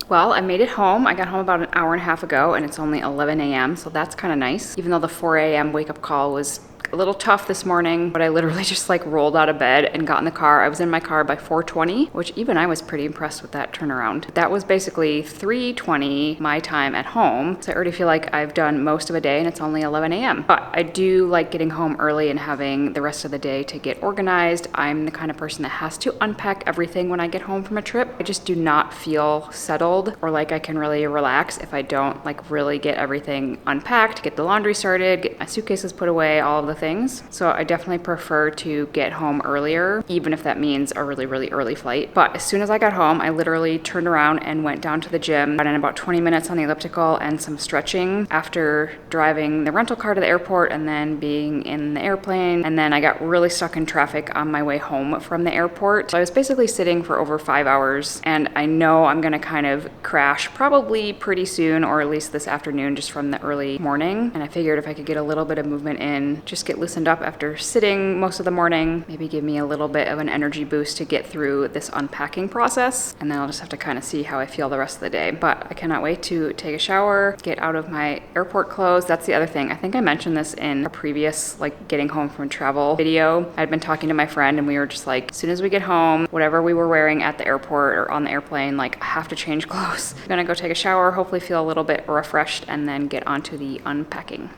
Well, I made it home. I got home about an hour and a half ago and it's only 11 a.m. So that's kind of nice. Even though the 4 a.m. wake up call was a little tough this morning, but I literally just like rolled out of bed and got in the car. I was in my car by 4:20, which even I was pretty impressed with that turnaround. That was basically 3:20 my time at home. So I already feel like I've done most of a day and it's only 11 a.m. But I do like getting home early and having the rest of the day to get organized. I'm the kind of person that has to unpack everything when I get home from a trip. I just do not feel settled or like I can really relax if I don't like really get everything unpacked, get the laundry started, get my suitcases put away, all of the things. So I definitely prefer to get home earlier, even if that means a really, really early flight. But as soon as I got home, I literally turned around and went down to the gym. Got in about 20 minutes on the elliptical and some stretching after driving the rental car to the airport and then being in the airplane. And then I got really stuck in traffic on my way home from the airport. So I was basically sitting for over 5 hours and I know I'm gonna kind of crash probably pretty soon, or at least this afternoon, just from the early morning. And I figured if I could get a little bit of movement in, just get loosened up after sitting most of the morning, maybe give me a little bit of an energy boost to get through this unpacking process. And then I'll just have to kind of see how I feel the rest of the day. But I cannot wait to take a shower, get out of my airport clothes. That's the other thing. I think I mentioned this in a previous like getting home from travel video. I'd been talking to my friend and we were just like, as soon as we get home, whatever we were wearing at the airport or on the airplane, like I have to change clothes. I'm gonna go take a shower, hopefully feel a little bit refreshed, and then get onto the unpacking.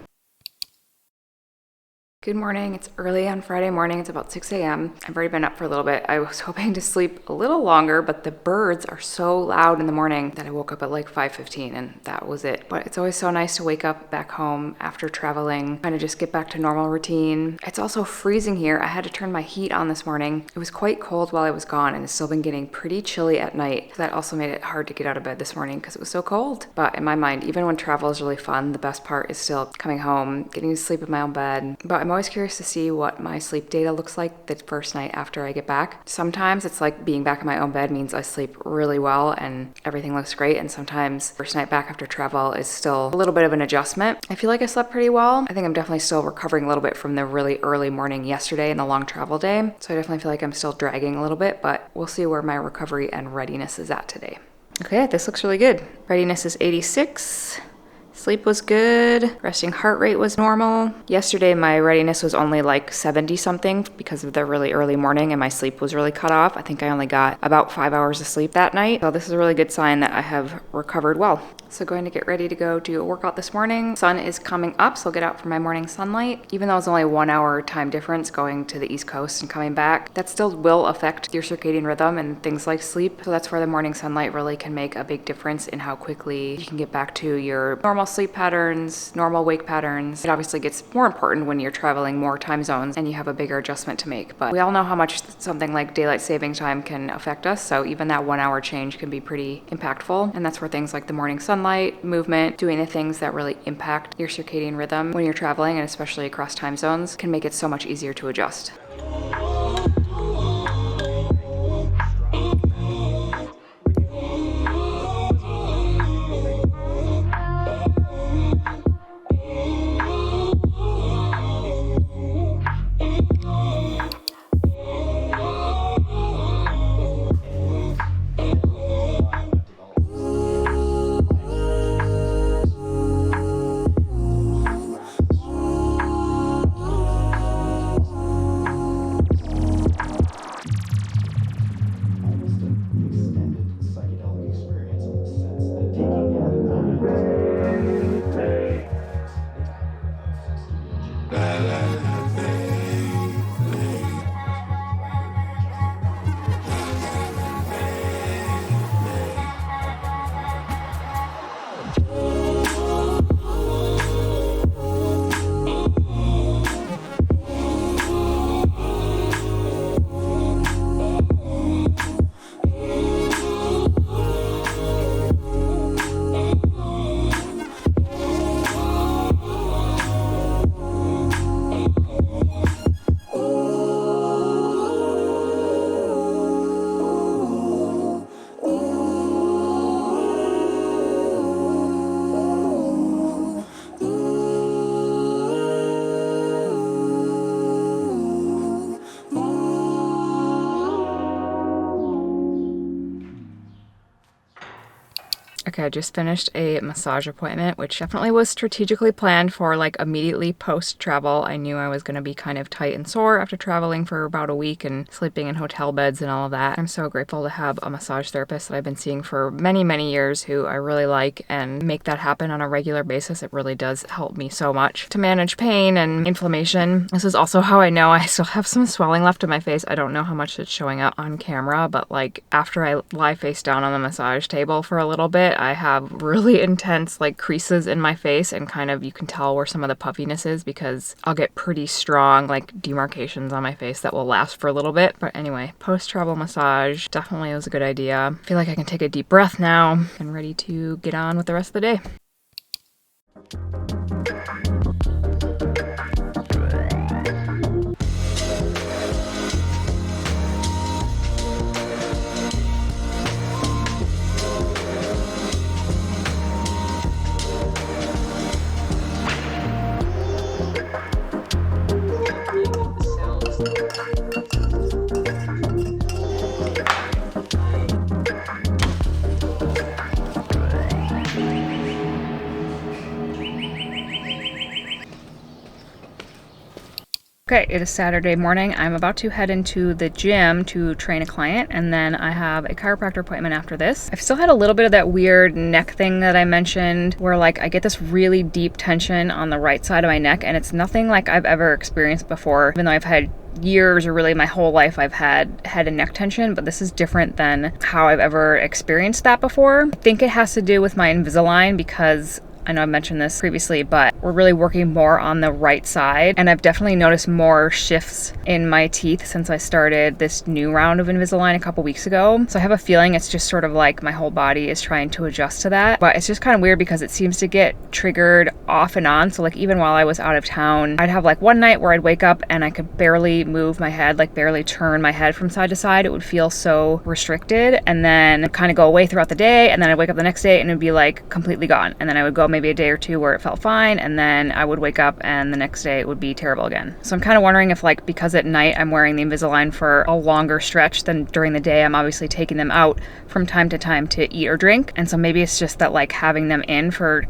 Good morning. It's early on Friday morning. It's about 6 a.m. I've already been up for a little bit. I was hoping to sleep a little longer, but the birds are so loud in the morning that I woke up at like 5:15 and that was it. But it's always so nice to wake up back home after traveling, kind of just get back to normal routine. It's also freezing here. I had to turn my heat on this morning. It was quite cold while I was gone and it's still been getting pretty chilly at night. So that also made it hard to get out of bed this morning because it was so cold. But in my mind, even when travel is really fun, the best part is still coming home, getting to sleep in my own bed. But I'm always curious to see what my sleep data looks like the first night after I get back. Sometimes it's like being back in my own bed means I sleep really well and everything looks great, and sometimes first night back after travel is still a little bit of an adjustment. I feel like I slept pretty well. I think I'm definitely still recovering a little bit from the really early morning yesterday and the long travel day, so I definitely feel like I'm still dragging a little bit, but we'll see where my recovery and readiness is at today. Okay, this looks really good. Readiness is 86. Sleep was good. Resting heart rate was normal. Yesterday, my readiness was only like 70 something because of the really early morning and my sleep was really cut off. I think I only got about 5 hours of sleep that night. So this is a really good sign that I have recovered well. So going to get ready to go do a workout this morning. Sun is coming up, so I'll get out for my morning sunlight. Even though it's only a 1 hour time difference going to the East Coast and coming back, that still will affect your circadian rhythm and things like sleep. So that's where the morning sunlight really can make a big difference in how quickly you can get back to your normal sleep patterns, normal wake patterns. It obviously gets more important when you're traveling more time zones and you have a bigger adjustment to make. But we all know how much something like daylight saving time can affect us. So even that 1 hour change can be pretty impactful. And that's where things like the morning sunlight, movement, doing the things that really impact your circadian rhythm when you're traveling, and especially across time zones, can make it so much easier to adjust. Okay, I just finished a massage appointment, which definitely was strategically planned for like immediately post travel. I knew I was going to be kind of tight and sore after traveling for about a week and sleeping in hotel beds and all of that. I'm so grateful to have a massage therapist that I've been seeing for many, many years who I really like and make that happen on a regular basis. It really does help me so much to manage pain and inflammation. This is also how I know I still have some swelling left in my face. I don't know how much it's showing up on camera, but like after I lie face down on the massage table for a little bit, I have really intense like creases in my face, and kind of you can tell where some of the puffiness is because I'll get pretty strong like demarcations on my face that will last for a little bit. But anyway, post-travel massage definitely was a good idea. I feel like I can take a deep breath now and ready to get on with the rest of the day. Okay, it is Saturday morning. I'm about to head into the gym to train a client, and then I have a chiropractor appointment after this. I've still had a little bit of that weird neck thing that I mentioned, where like I get this really deep tension on the right side of my neck, and it's nothing like I've ever experienced before, even though I've had years or really my whole life I've had head and neck tension, but this is different than how I've ever experienced that before. I think it has to do with my Invisalign because I know I've mentioned this previously, but we're really working more on the right side. And I've definitely noticed more shifts in my teeth since I started this new round of Invisalign a couple weeks ago. So I have a feeling it's just sort of like my whole body is trying to adjust to that. But it's just kind of weird because it seems to get triggered off and on. So like even while I was out of town, I'd have like one night where I'd wake up and I could barely move my head, like barely turn my head from side to side. It would feel so restricted, and then kind of go away throughout the day. And then I'd wake up the next day and it'd be like completely gone. And then I would go maybe a day or two where it felt fine, and then I would wake up and the next day it would be terrible again. So I'm kind of wondering if like because at night I'm wearing the Invisalign for a longer stretch than during the day, I'm obviously taking them out from time to time to eat or drink. And so maybe it's just that like having them in for,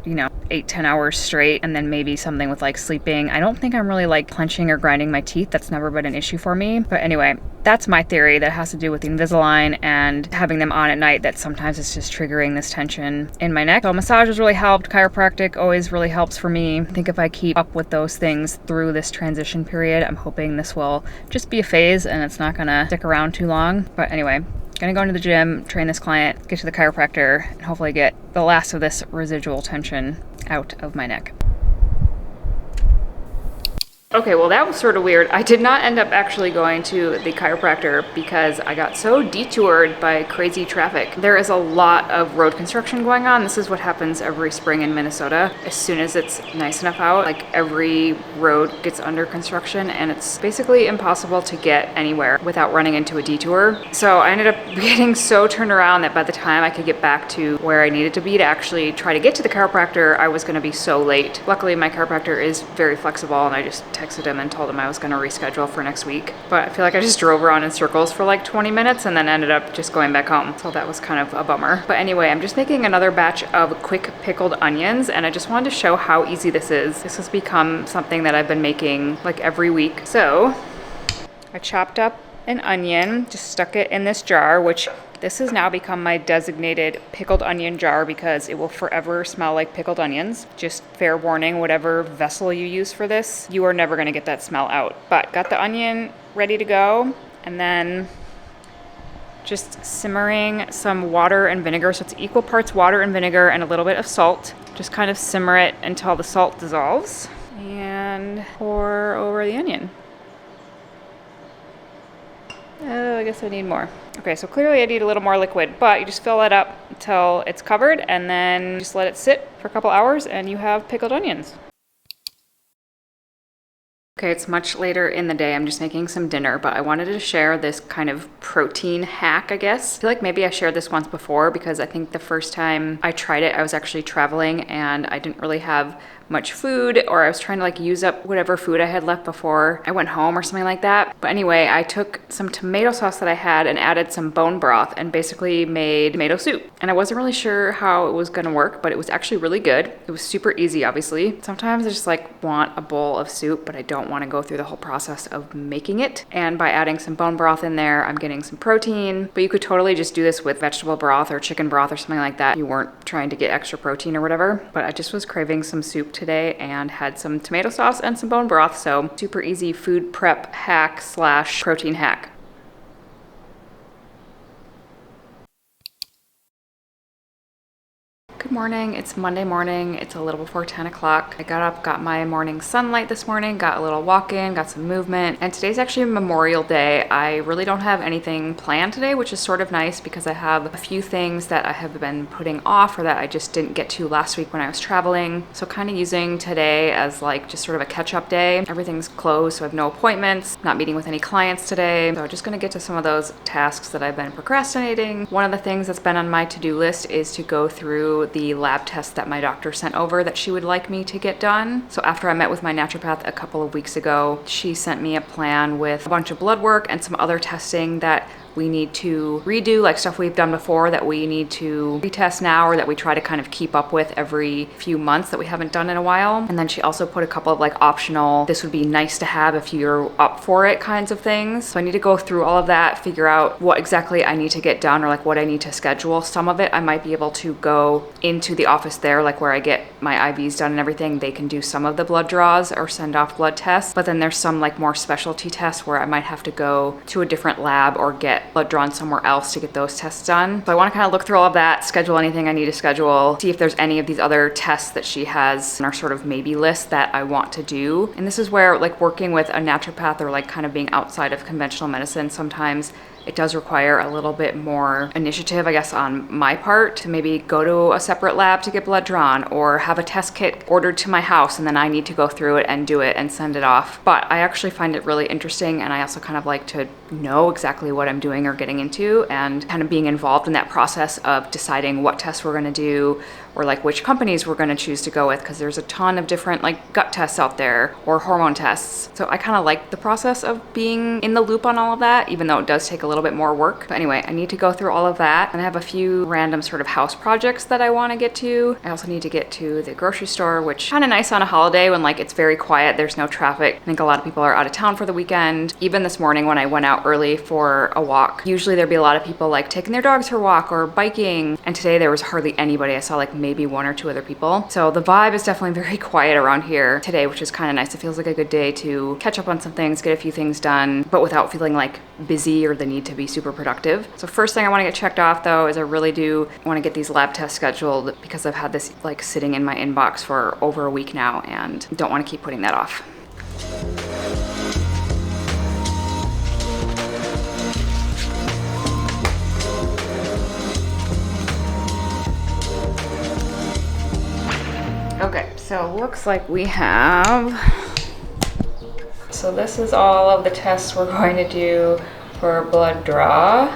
8-10 hours straight, and then maybe something with like sleeping. I don't think I'm really like clenching or grinding my teeth. That's never been an issue for me. But anyway, that's my theory that has to do with the Invisalign and having them on at night, that sometimes it's just triggering this tension in my neck. So massage has really helped. Chiropractic always really helps for me. I think if I keep up with those things through this transition period, I'm hoping this will just be a phase and it's not gonna stick around too long. But anyway, gonna go into the gym, train this client, get to the chiropractor, and hopefully get the last of this residual tension out of my neck. Okay, well that was sort of weird. I did not end up actually going to the chiropractor because I got so detoured by crazy traffic. There is a lot of road construction going on. This is what happens every spring in Minnesota. As soon as it's nice enough out, like every road gets under construction and it's basically impossible to get anywhere without running into a detour. So I ended up getting so turned around that by the time I could get back to where I needed to be to actually try to get to the chiropractor, I was gonna be so late. Luckily, my chiropractor is very flexible and I just texted him and told him I was going to reschedule for next week. But I feel like I just drove around in circles for like 20 minutes and then ended up just going back home. So that was kind of a bummer. But anyway, I'm just making another batch of quick pickled onions, and I just wanted to show how easy this is. This has become something that I've been making like every week. So I chopped up an onion, just stuck it in this jar, which this has now become my designated pickled onion jar because it will forever smell like pickled onions. Just fair warning, whatever vessel you use for this, you are never gonna get that smell out. But got the onion ready to go, and then just simmering some water and vinegar. So it's equal parts water and vinegar and a little bit of salt. Just kind of simmer it until the salt dissolves and pour over the onion. Oh, I guess I need more. Okay, so clearly I need a little more liquid, but you just fill it up until it's covered and then just let it sit for a couple hours and you have pickled onions. Okay, it's much later in the day. I'm just making some dinner, but I wanted to share this kind of protein hack, I guess. I feel like maybe I shared this once before because I think the first time I tried it, I was actually traveling and I didn't really have much food, or I was trying to like use up whatever food I had left before I went home or something like that. But anyway, I took some tomato sauce that I had and added some bone broth and basically made tomato soup. And I wasn't really sure how it was gonna work, but it was actually really good. It was super easy, obviously. Sometimes I just like want a bowl of soup, but I don't want to go through the whole process of making it. And by adding some bone broth in there, I'm getting some protein. But you could totally just do this with vegetable broth or chicken broth or something like that. You weren't trying to get extra protein or whatever. But I just was craving some soup today and had some tomato sauce and some bone broth. So super easy food prep hack / protein hack. Good morning. It's Monday morning. It's a little before 10 o'clock. I got up, got my morning sunlight this morning, got a little walk in, got some movement. And today's actually Memorial Day. I really don't have anything planned today, which is sort of nice because I have a few things that I have been putting off or that I just didn't get to last week when I was traveling. So kind of using today as like just sort of a catch-up day. Everything's closed, so I have no appointments, not meeting with any clients today. So I'm just gonna get to some of those tasks that I've been procrastinating. One of the things that's been on my to-do list is to go through the lab test that my doctor sent over that she would like me to get done. So after I met with my naturopath a couple of weeks ago, she sent me a plan with a bunch of blood work and some other testing that we need to redo, like stuff we've done before that we need to retest now or that we try to kind of keep up with every few months that we haven't done in a while. And then she also put a couple of like optional, this would be nice to have if you're up for it kinds of things. So I need to go through all of that, figure out what exactly I need to get done or like what I need to schedule. Some of it I might be able to go into the office there, like where I get my IVs done and everything. They can do some of the blood draws or send off blood tests. But then there's some like more specialty tests where I might have to go to a different lab or get blood drawn somewhere else to get those tests done. So I want to kind of look through all of that, schedule anything I need to schedule, see if there's any of these other tests that she has in our sort of maybe list that I want to do. And this is where like working with a naturopath or like kind of being outside of conventional medicine, sometimes it does require a little bit more initiative, I guess, on my part to maybe go to a separate lab to get blood drawn or have a test kit ordered to my house and then I need to go through it and do it and send it off. But I actually find it really interesting and I also kind of like to know exactly what I'm doing or getting into and kind of being involved in that process of deciding what tests we're going to do or like which companies we're going to choose to go with, because there's a ton of different like gut tests out there or hormone tests. So I kind of like the process of being in the loop on all of that, even though it does take a little bit more work. But anyway, I need to go through all of that and I have a few random sort of house projects that I want to get to. I also need to get to the grocery store, which kind of nice on a holiday when like it's very quiet, there's no traffic. I think a lot of people are out of town for the weekend. Even this morning when I went out early for a walk, usually there'd be a lot of people like taking their dogs for a walk or biking, and today there was hardly anybody. I saw like maybe one or two other people. So the vibe is definitely very quiet around here today, which is kind of nice. It feels like a good day to catch up on some things, get a few things done, but without feeling like busy or the need to be super productive. So first thing I want to get checked off though is I really do want to get these lab tests scheduled because I've had this like sitting in my inbox for over a week now and don't want to keep putting that off. Okay, so looks like we have, so this is all of the tests we're going to do for blood draw.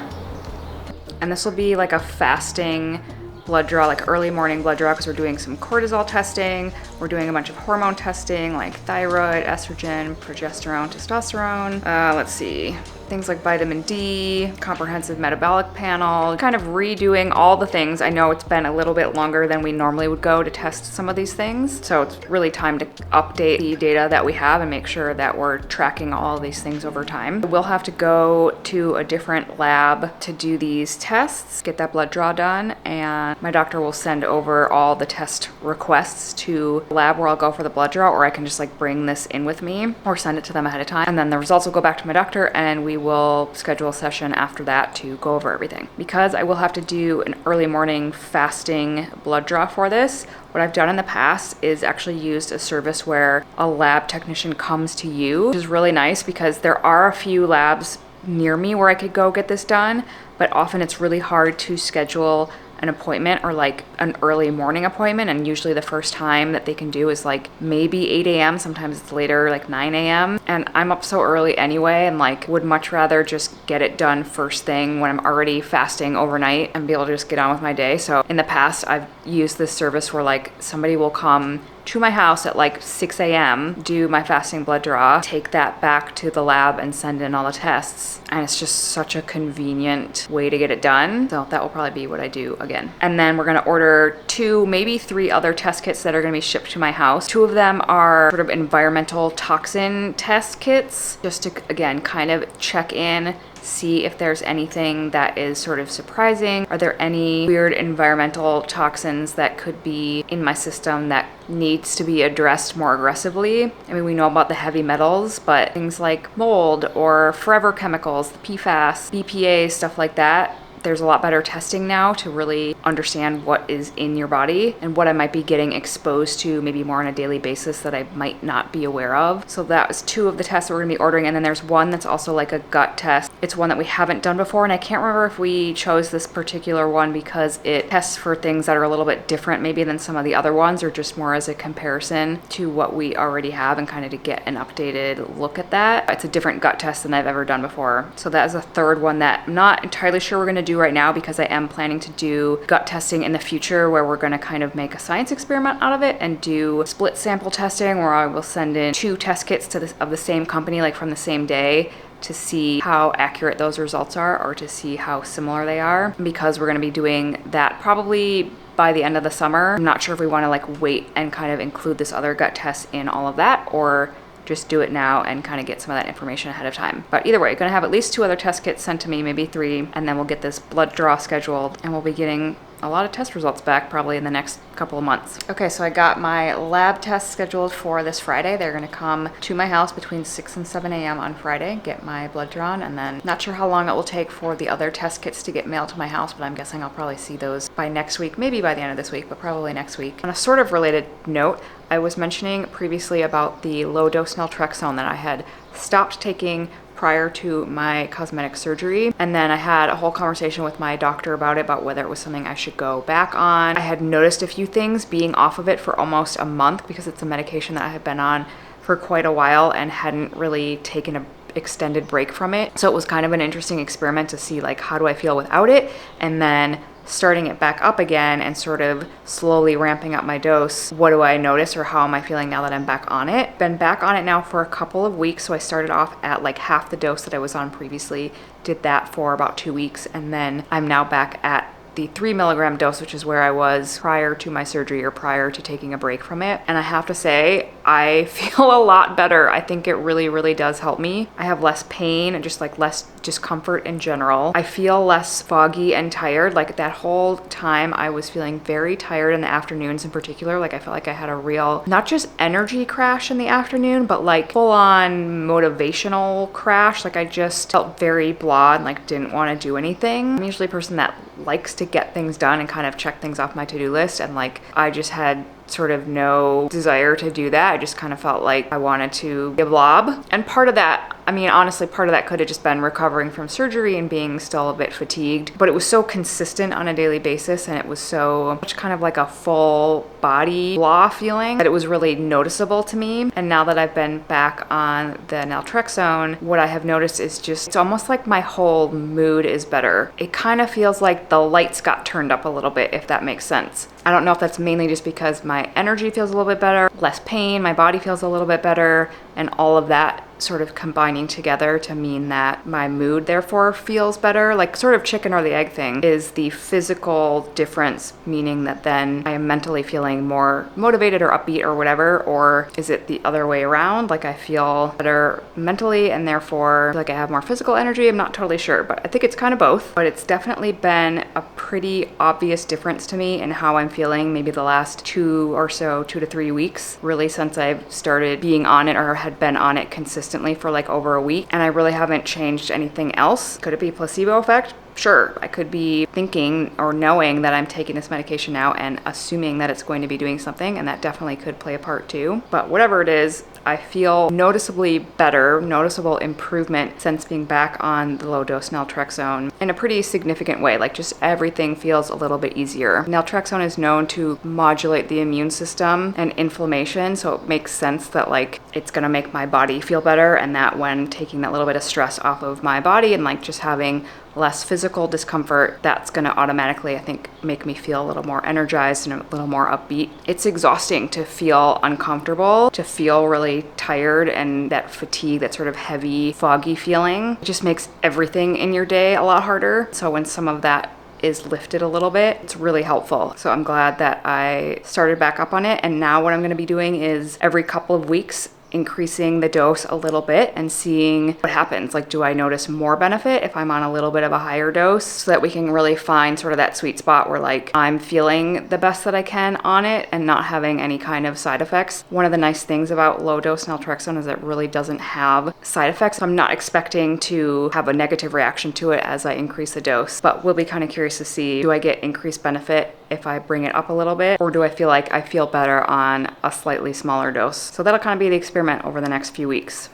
And this will be like a fasting blood draw, like early morning blood draw, because we're doing some cortisol testing. We're doing a bunch of hormone testing like thyroid, estrogen, progesterone, testosterone. Let's see. Things like vitamin D, comprehensive metabolic panel, kind of redoing all the things. I know it's been a little bit longer than we normally would go to test some of these things. So it's really time to update the data that we have and make sure that we're tracking all of these things over time. We'll have to go to a different lab to do these tests, get that blood draw done, and my doctor will send over all the test requests to the lab where I'll go for the blood draw, or I can just like bring this in with me or send it to them ahead of time. And then the results will go back to my doctor and we will schedule a session after that to go over everything. Because I will have to do an early morning fasting blood draw for this, what I've done in the past is actually used a service where a lab technician comes to you, which is really nice because there are a few labs near me where I could go get this done, but often it's really hard to schedule an appointment or like an early morning appointment, and usually the first time that they can do is like maybe 8 a.m. Sometimes it's later, like 9 a.m. And I'm up so early anyway and like would much rather just get it done first thing when I'm already fasting overnight and be able to just get on with my day. So in the past I've used this service where like somebody will come to my house at like 6 a.m., do my fasting blood draw, take that back to the lab and send in all the tests. And it's just such a convenient way to get it done. So that will probably be what I do again. And then we're gonna order 2, maybe 3 other test kits that are gonna be shipped to my house. 2 of them are sort of environmental toxin test kits, just to, again, kind of check in, see if there's anything that is sort of surprising. Are there any weird environmental toxins that could be in my system that needs to be addressed more aggressively? I mean, we know about the heavy metals, but things like mold or forever chemicals, the PFAS, BPA, stuff like that, there's a lot better testing now to really understand what is in your body and what I might be getting exposed to maybe more on a daily basis that I might not be aware of. So that was 2 of the tests that we're gonna be ordering. And then there's one that's also like a gut test. It's one that we haven't done before. And I can't remember if we chose this particular one because it tests for things that are a little bit different maybe than some of the other ones, or just more as a comparison to what we already have and kind of to get an updated look at that. It's a different gut test than I've ever done before. So that is a third one that I'm not entirely sure we're gonna do right now, because I am planning to do gut testing in the future where we're going to kind of make a science experiment out of it and do split sample testing where I will send in 2 test kits of the same company, like from the same day, to see how accurate those results are or to see how similar they are, because we're going to be doing that probably by the end of the summer. I'm not sure if we want to like wait and kind of include this other gut test in all of that, or just do it now and kind of get some of that information ahead of time. But either way, gonna have at least 2 other test kits sent to me, maybe 3, and then we'll get this blood draw scheduled, and we'll be getting a lot of test results back probably in the next couple of months. Okay, so I got my lab test scheduled for this Friday. They're gonna come to my house between 6 and 7 a.m. on Friday, get my blood drawn, and then not sure how long it will take for the other test kits to get mailed to my house, but I'm guessing I'll probably see those by next week, maybe by the end of this week, but probably next week. On a sort of related note, I was mentioning previously about the low-dose naltrexone that I had stopped taking prior to my cosmetic surgery. And then I had a whole conversation with my doctor about it, about whether it was something I should go back on. I had noticed a few things being off of it for almost a month, because it's a medication that I had been on for quite a while and hadn't really taken a extended break from it. So it was kind of an interesting experiment to see like, how do I feel without it? And then starting it back up again and sort of slowly ramping up my dose. What do I notice, or how am I feeling now that I'm back on it? Been back on it now for a couple of weeks. So I started off at like half the dose that I was on previously, did that for about 2 weeks. And then I'm now back at the 3 milligram dose, which is where I was prior to my surgery or prior to taking a break from it. And I have to say, I feel a lot better. I think it really, really does help me. I have less pain and just like less discomfort in general. I feel less foggy and tired. Like that whole time I was feeling very tired in the afternoons in particular. Like I felt like I had a real, not just energy crash in the afternoon, but like full on motivational crash. Like I just felt very blah and like didn't want to do anything. I'm usually a person that likes to get things done and kind of check things off my to-do list, and like I just had sort of no desire to do that. I just kind of felt like I wanted to be a blob. And part of that, I mean, honestly, part of that could have just been recovering from surgery and being still a bit fatigued, but it was so consistent on a daily basis, and it was so much kind of like a full body blah feeling that it was really noticeable to me. And now that I've been back on the naltrexone, what I have noticed is just, it's almost like my whole mood is better. It kind of feels like the lights got turned up a little bit, if that makes sense. I don't know if that's mainly just because my energy feels a little bit better, less pain, my body feels a little bit better, and all of that sort of combining together to mean that my mood therefore feels better. Like sort of chicken or the egg thing is the physical difference, meaning that then I am mentally feeling more motivated or upbeat or whatever, or is it the other way around? Like I feel better mentally and therefore like I have more physical energy. I'm not totally sure, but I think it's kind of both. But it's definitely been a pretty obvious difference to me in how I'm feeling maybe the last 2 to 3 weeks, really since I've started being on it or had been on it consistently for like over a week, and I really haven't changed anything else. Could it be placebo effect? Sure, I could be thinking or knowing that I'm taking this medication now and assuming that it's going to be doing something, and that definitely could play a part too. But whatever it is, I feel noticeably better, noticeable improvement since being back on the low-dose naltrexone in a pretty significant way. Like just everything feels a little bit easier. Naltrexone is known to modulate the immune system and inflammation, so it makes sense that like it's gonna make my body feel better, and that when taking that little bit of stress off of my body and like just having less physical discomfort, that's gonna automatically, I think, make me feel a little more energized and a little more upbeat. It's exhausting to feel uncomfortable, to feel really tired, and that fatigue, that sort of heavy, foggy feeling, it just makes everything in your day a lot harder. So when some of that is lifted a little bit, it's really helpful. So I'm glad that I started back up on it. And now what I'm gonna be doing is every couple of weeks increasing the dose a little bit and seeing what happens. Like, do I notice more benefit if I'm on a little bit of a higher dose, so that we can really find sort of that sweet spot where like I'm feeling the best that I can on it and not having any kind of side effects. One of the nice things about low dose naltrexone is it really doesn't have side effects. I'm not expecting to have a negative reaction to it as I increase the dose, but we'll be kind of curious to see, do I get increased benefit if I bring it up a little bit, or do I feel like I feel better on a slightly smaller dose? So that'll kind of be the experiment over the next few weeks.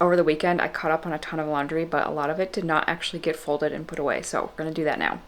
Over the weekend, I caught up on a ton of laundry, but a lot of it did not actually get folded and put away. So we're gonna do that now.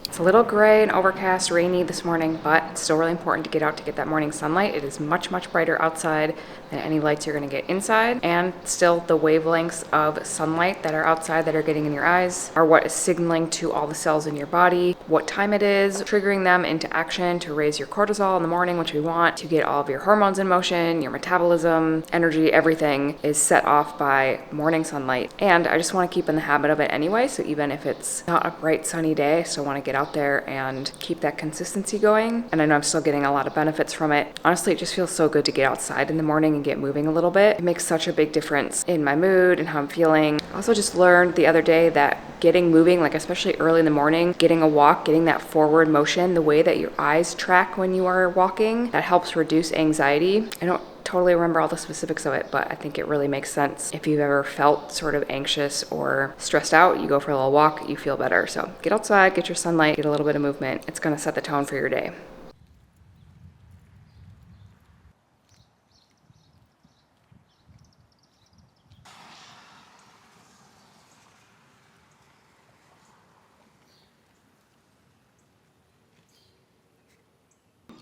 It's a little gray and overcast, rainy this morning, but it's still really important to get out to get that morning sunlight. It is much, much brighter outside than any lights you're gonna get inside. And still the wavelengths of sunlight that are outside that are getting in your eyes are what is signaling to all the cells in your body what time it is, triggering them into action to raise your cortisol in the morning, which we want to get all of your hormones in motion, your metabolism, energy, everything is set off by morning sunlight. And I just wanna keep in the habit of it anyway. So even if it's not a bright sunny day, I still wanna get out there and keep that consistency going. And I know I'm still getting a lot of benefits from it. Honestly, it just feels so good to get outside in the morning and get moving a little bit. It makes such a big difference in my mood and how I'm feeling. I also just learned the other day that getting moving, like especially early in the morning, getting a walk, getting that forward motion, the way that your eyes track when you are walking, that helps reduce anxiety. I don't totally remember all the specifics of it, but I think it really makes sense. If you've ever felt sort of anxious or stressed out, you go for a little walk, you feel better. So get outside, get your sunlight, get a little bit of movement. It's gonna set the tone for your day.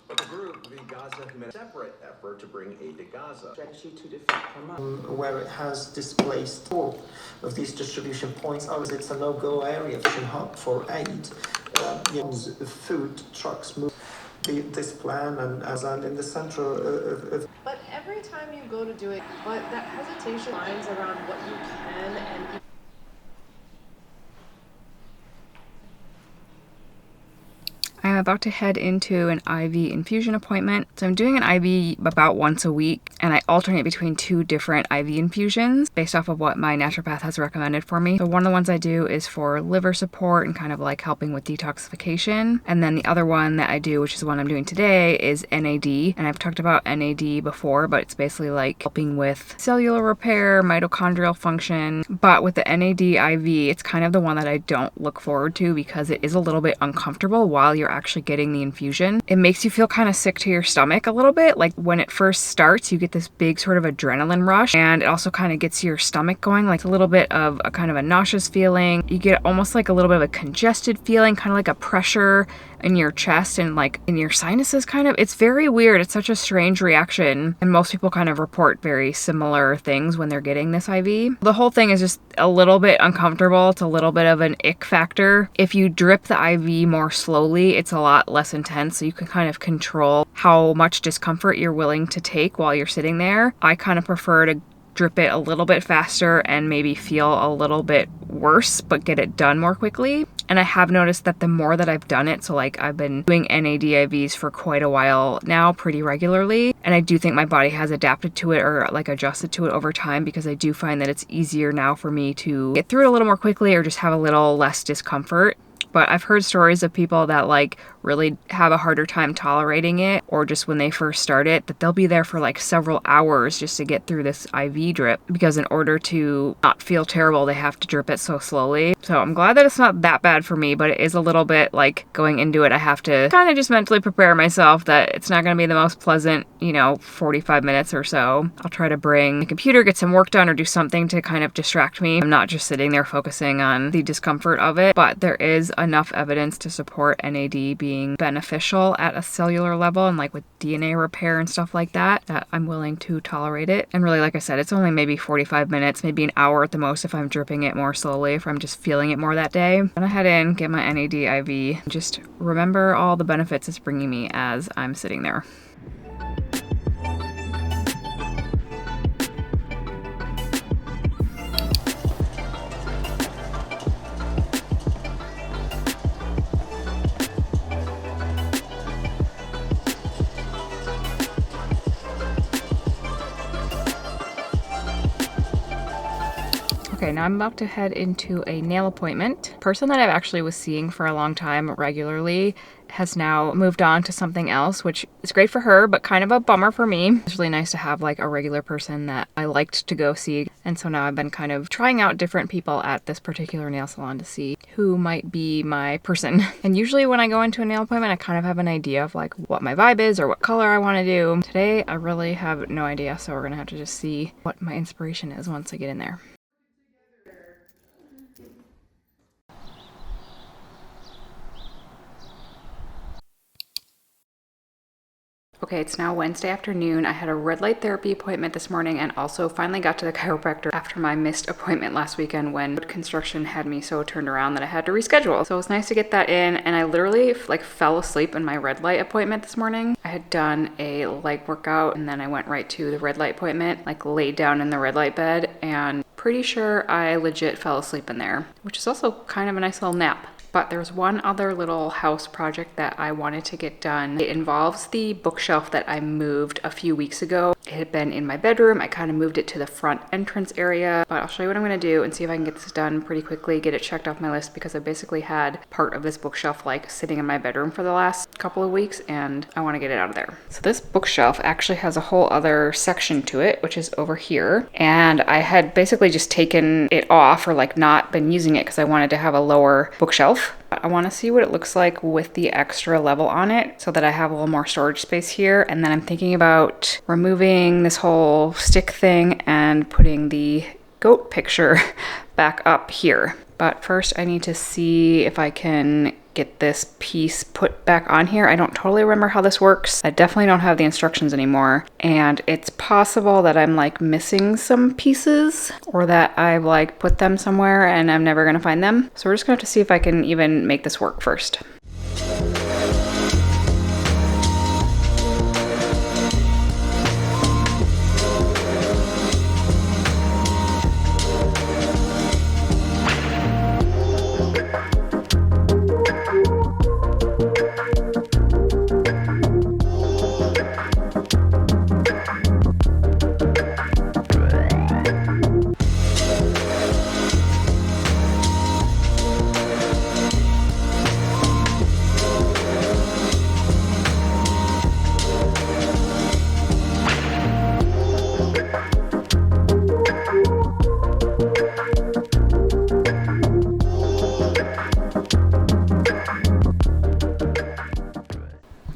But the group, the Gaza Humanitarian, separate effort to bring aid to Gaza. Strategy to defend Hamas, where it has displaced all of these distribution points. It's a no-go area, hub for aid. Food trucks move this plan and in the center of. But every time you go to do it, but that hesitation lines around what you can and. I'm about to head into an IV infusion appointment. So I'm doing an IV about once a week, and I alternate between 2 different IV infusions based off of what my naturopath has recommended for me. So one of the ones I do is for liver support and kind of like helping with detoxification. And then the other one that I do, which is the one I'm doing today, is NAD. And I've talked about NAD before, but it's basically like helping with cellular repair, mitochondrial function. But with the NAD IV, it's kind of the one that I don't look forward to because it is a little bit uncomfortable while you're actually getting the infusion. It makes you feel kind of sick to your stomach a little bit. Like when it first starts, you get this big sort of adrenaline rush, and it also kind of gets your stomach going, like a little bit of a kind of a nauseous feeling. You get almost like a little bit of a congested feeling, kind of like a pressure in your chest and like in your sinuses kind of. It's very weird. It's such a strange reaction, and most people kind of report very similar things when they're getting this IV. The whole thing is just a little bit uncomfortable. It's a little bit of an ick factor. If you drip the IV more slowly, it's a lot less intense, so you can kind of control how much discomfort you're willing to take while you're sitting there. I kind of prefer to drip it a little bit faster and maybe feel a little bit worse, but get it done more quickly. And I have noticed that the more that I've done it, so like I've been doing NAD IVs for quite a while now, pretty regularly, and I do think my body has adapted to it or like adjusted to it over time, because I do find that it's easier now for me to get through it a little more quickly or just have a little less discomfort. But I've heard stories of people that like really have a harder time tolerating it, or just when they first start it, that they'll be there for like several hours just to get through this IV drip, because in order to not feel terrible, they have to drip it so slowly. So I'm glad that it's not that bad for me, but it is a little bit like going into it, I have to kind of just mentally prepare myself that it's not going to be the most pleasant, 45 minutes or so. I'll try to bring the computer, get some work done, or do something to kind of distract me. I'm not just sitting there focusing on the discomfort of it, but there is enough evidence to support NAD being beneficial at a cellular level and like with DNA repair and stuff like that, that I'm willing to tolerate it. And really, like I said, it's only maybe 45 minutes, maybe an hour at the most if I'm dripping it more slowly, if I'm just feeling it more that day. I'm gonna head in, get my NAD IV, and just remember all the benefits it's bringing me as I'm sitting there. Okay, now I'm about to head into a nail appointment. Person that I've actually was seeing for a long time regularly has now moved on to something else, which is great for her, but kind of a bummer for me. It's really nice to have like a regular person that I liked to go see. And so now I've been kind of trying out different people at this particular nail salon to see who might be my person. And usually when I go into a nail appointment, I kind of have an idea of like what my vibe is or what color I want to do. Today, I really have no idea, so we're gonna have to just see what my inspiration is once I get in there. Okay, it's now Wednesday afternoon. I had a red light therapy appointment this morning and also finally got to the chiropractor after my missed appointment last weekend when construction had me so turned around that I had to reschedule. So it was nice to get that in, and I literally like fell asleep in my red light appointment this morning. I had done a leg workout and then I went right to the red light appointment, like laid down in the red light bed, and pretty sure I legit fell asleep in there, which is also kind of a nice little nap. But there's one other little house project that I wanted to get done. It involves the bookshelf that I moved a few weeks ago. It had been in my bedroom. I kind of moved it to the front entrance area, but I'll show you what I'm gonna do and see if I can get this done pretty quickly, get it checked off my list, because I basically had part of this bookshelf like sitting in my bedroom for the last couple of weeks and I wanna get it out of there. So this bookshelf actually has a whole other section to it, which is over here. And I had basically just taken it off or like not been using it because I wanted to have a lower bookshelf. I want to see what it looks like with the extra level on it so that I have a little more storage space here. And then I'm thinking about removing this whole stick thing and putting the goat picture back up here. But first I need to see if I can get this piece put back on here. I don't totally remember how this works. I definitely don't have the instructions anymore. And it's possible that I'm like missing some pieces or that I've like put them somewhere and I'm never gonna find them. So we're just gonna have to see if I can even make this work first.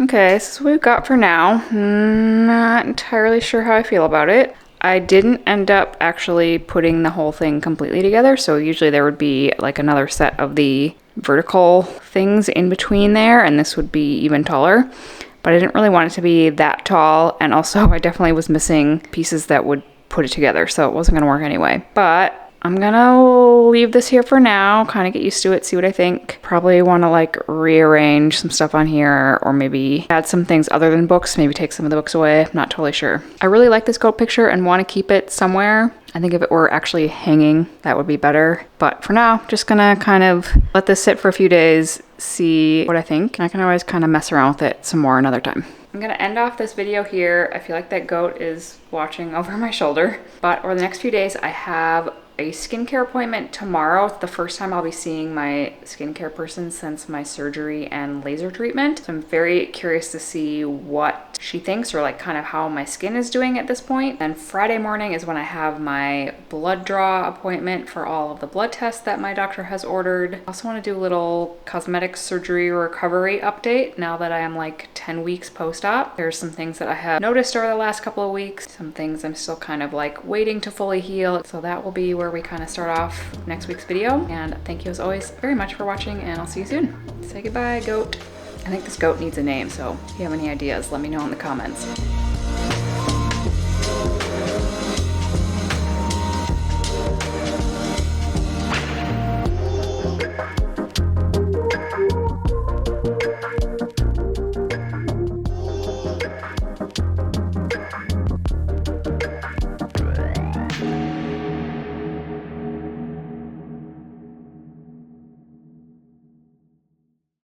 Okay, this is what we've got for now. Not entirely sure how I feel about it. I didn't end up actually putting the whole thing completely together, so usually there would be like another set of the vertical things in between there, and this would be even taller. But I didn't really want it to be that tall, and also I definitely was missing pieces that would put it together, so it wasn't gonna work anyway. But I'm gonna leave this here for now, kind of get used to it, see what I think. Probably want to like rearrange some stuff on here, or maybe add some things other than books, maybe take some of the books away. I'm not totally sure. I really like this goat picture and want to keep it somewhere. I think if it were actually hanging, that would be better. But for now, just gonna kind of let this sit for a few days, see what I think. And I can always kind of mess around with it some more another time. I'm gonna end off this video here. I feel like that goat is watching over my shoulder. But over the next few days, I have a skincare appointment tomorrow. It's the first time I'll be seeing my skincare person since my surgery and laser treatment. So I'm very curious to see what she thinks, or like kind of how my skin is doing at this point. And Friday morning is when I have my blood draw appointment for all of the blood tests that my doctor has ordered. I also want to do a little cosmetic surgery recovery update now that I am like 10 weeks post-op. There's some things that I have noticed over the last couple of weeks, some things I'm still kind of like waiting to fully heal. So that will be where we kind of start off next week's video. And thank you as always very much for watching, and I'll see you soon. Say goodbye, goat. I think this goat needs a name, so if you have any ideas, let me know in the comments.